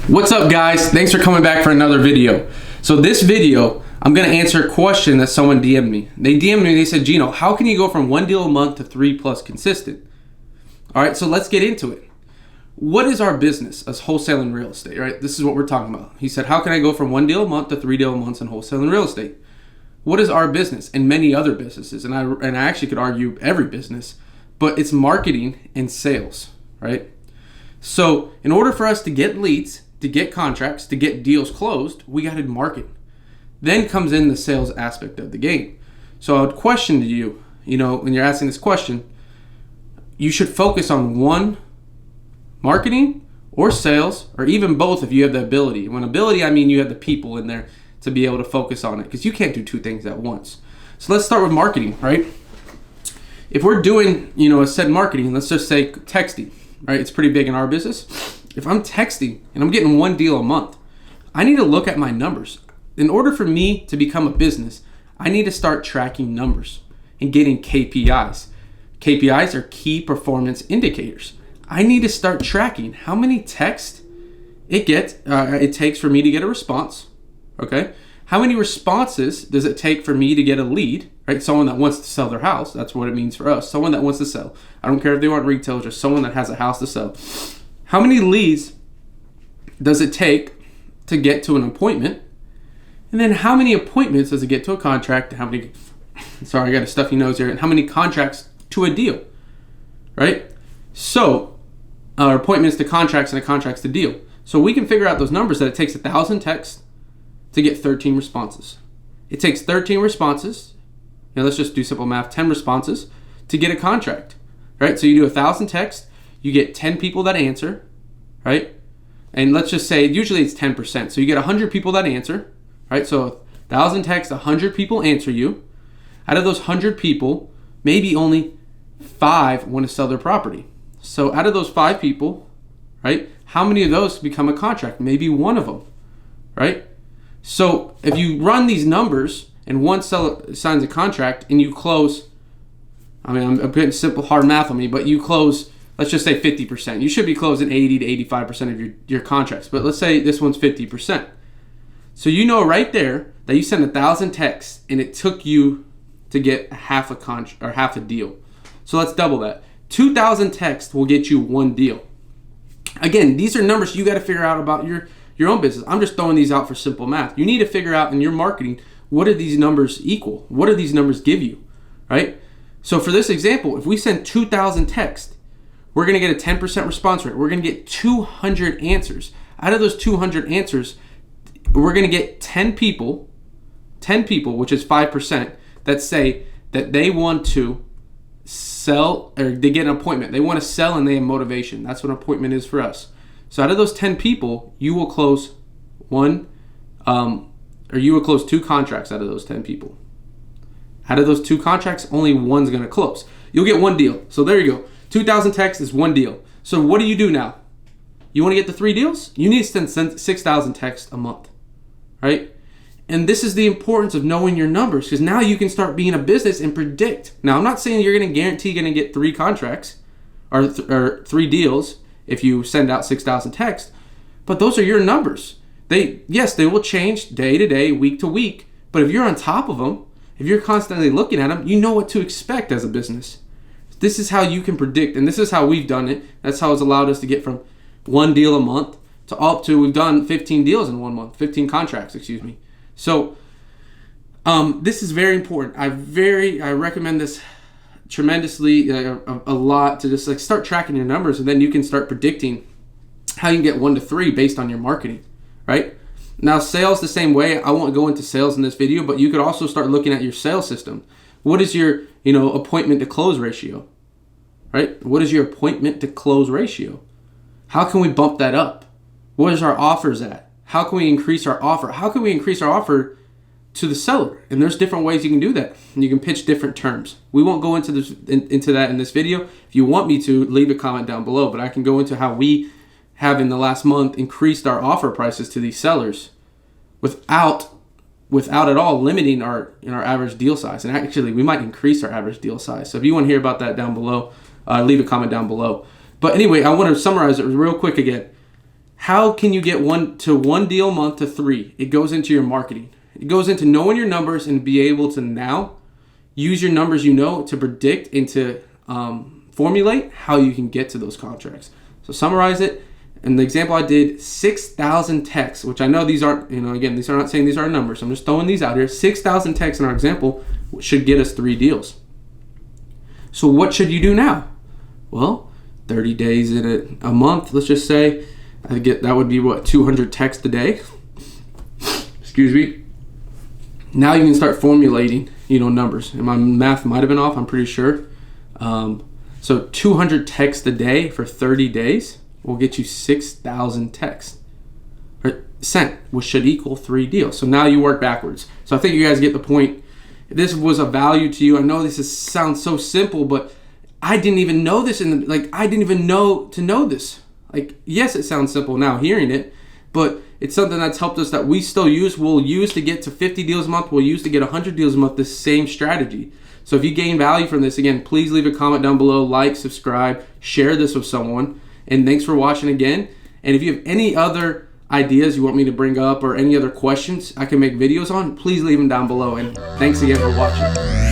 What's up, guys? Thanks for coming back for another video. So this video, I'm going to answer a question that someone DM'd me. They DM'd me, they said, Gino, how can you go from 1 deal a month to 3+ consistent? All right, so let's get into it. What is our business as wholesaling real estate, right? This is what we're talking about. He said, how can I go from 1 deal a month to 3 deal a month in wholesaling real estate? What is our business and many other businesses? And I actually could argue every business, but it's marketing and sales, right? So in order for us to get leads, to get contracts, to get deals closed, we got to market. Then comes in the sales aspect of the game. So I would question to you, when you're asking this question, you should focus on one, marketing or sales, or even both if you have the ability. When ability, I mean you have the people in there to be able to focus on it, because you can't do two things at once. So let's start with marketing, right? If we're doing, a said marketing, let's just say texting, right? It's pretty big in our business. If I'm texting and I'm getting 1 deal a month, I need to look at my numbers. In order for me to become a business, I need to start tracking numbers and getting KPIs. KPIs are key performance indicators. I need to start tracking how many texts it takes for me to get a response. Okay? How many responses does it take for me to get a lead? Right? Someone that wants to sell their house. That's what it means for us. Someone that wants to sell. I don't care if they want retail, just someone that has a house to sell. How many leads does it take to get to an appointment? And then how many appointments does it get to a contract? I got a stuffy nose here. And how many contracts to a deal? Right? So, appointments to contracts and contracts to deal. So we can figure out those numbers that it takes 1,000 texts to get 13 responses. It takes 13 responses. Let's just do simple math. 10 responses to get a contract. Right? So you do 1,000 texts. You get 10 people that answer, right? And let's just say, usually it's 10%. So you get 100 people that answer, right? So 1,000 texts, 100 people answer you. Out of those 100 people, maybe only 5 want to sell their property. So out of those 5 people, right, how many of those become a contract? Maybe one of them, right? So if you run these numbers and one seller signs a contract and you close, I'm putting simple hard math on me, but you close, let's just say 50%. You should be closing 80 to 85% of your contracts. But let's say this one's 50%. So you know right there that you sent 1,000 texts and it took you to get half a deal. So let's double that. 2,000 texts will get you 1 deal. Again, these are numbers you got to figure out about your own business. I'm just throwing these out for simple math. You need to figure out in your marketing, what do these numbers equal? What do these numbers give you, right? So for this example, if we send 2,000 texts, we're going to get a 10% response rate. We're going to get 200 answers. Out of those 200 answers, we're going to get 10 people, which is 5%, that say that they want to sell, or they get an appointment. They want to sell and they have motivation. That's what an appointment is for us. So out of those 10 people, you will close 2 contracts out of those 10 people. Out of those 2 contracts, only one's going to close. You'll get 1 deal. So there you go. 2,000 texts is 1 deal. So what do you do now? You want to get the 3 deals? You need to send 6,000 texts a month, right? And this is the importance of knowing your numbers, because now you can start being a business and predict. Now, I'm not saying you're going to guarantee you're going to get 3 contracts or 3 deals if you send out 6,000 texts, but those are your numbers. They will change day to day, week to week, but if you're on top of them, if you're constantly looking at them, you know what to expect as a business. This is how you can predict, and this is how we've done it. That's how it's allowed us to get from 1 deal a month to up to, we've done 15 deals in 1 month, 15 contracts, So this is very important. I recommend this tremendously, a lot, to just start tracking your numbers, and then you can start predicting how you can get 1 to 3 based on your marketing, right? Now, sales the same way. I won't go into sales in this video, but you could also start looking at your sales system. What is your, appointment to close ratio, right? What is your appointment to close ratio? How can we bump that up? What is our offers at? How can we increase our offer? How can we increase our offer to the seller? And there's different ways you can do that. And you can pitch different terms. We won't go into that in this video. If you want me to, leave a comment down below, but I can go into how we have in the last month increased our offer prices to these sellers without at all limiting our average deal size. And actually, we might increase our average deal size. So if you want to hear about that down below, leave a comment down below. But anyway, I want to summarize it real quick again. how can you get one deal a month to 3? It goes into your marketing. It goes into knowing your numbers and be able to now use your numbers to predict and to formulate how you can get to those contracts. So summarize it. And the example I did, 6,000 texts, which I know these aren't, again, these are not saying these are numbers. I'm just throwing these out here. 6,000 texts in our example should get us 3 deals. So what should you do now? Well, 30 days in a month, let's just say, that would be 200 texts a day. Excuse me. Now you can start formulating, numbers. And my math might have been off, I'm pretty sure. So 200 texts a day for 30 days will get you 6,000 texts sent, which should equal 3 deals. So now you work backwards. So I think you guys get the point. If this was a value to you, I know sounds so simple, but I didn't even know this, I didn't even know to know this. Yes, it sounds simple now hearing it, but it's something that's helped us that we still use. We'll use to get to 50 deals a month. We'll use to get 100 deals a month, the same strategy. So if you gain value from this, again, please leave a comment down below, like, subscribe, share this with someone. And thanks for watching again. And if you have any other ideas you want me to bring up or any other questions I can make videos on, please leave them down below. And thanks again for watching.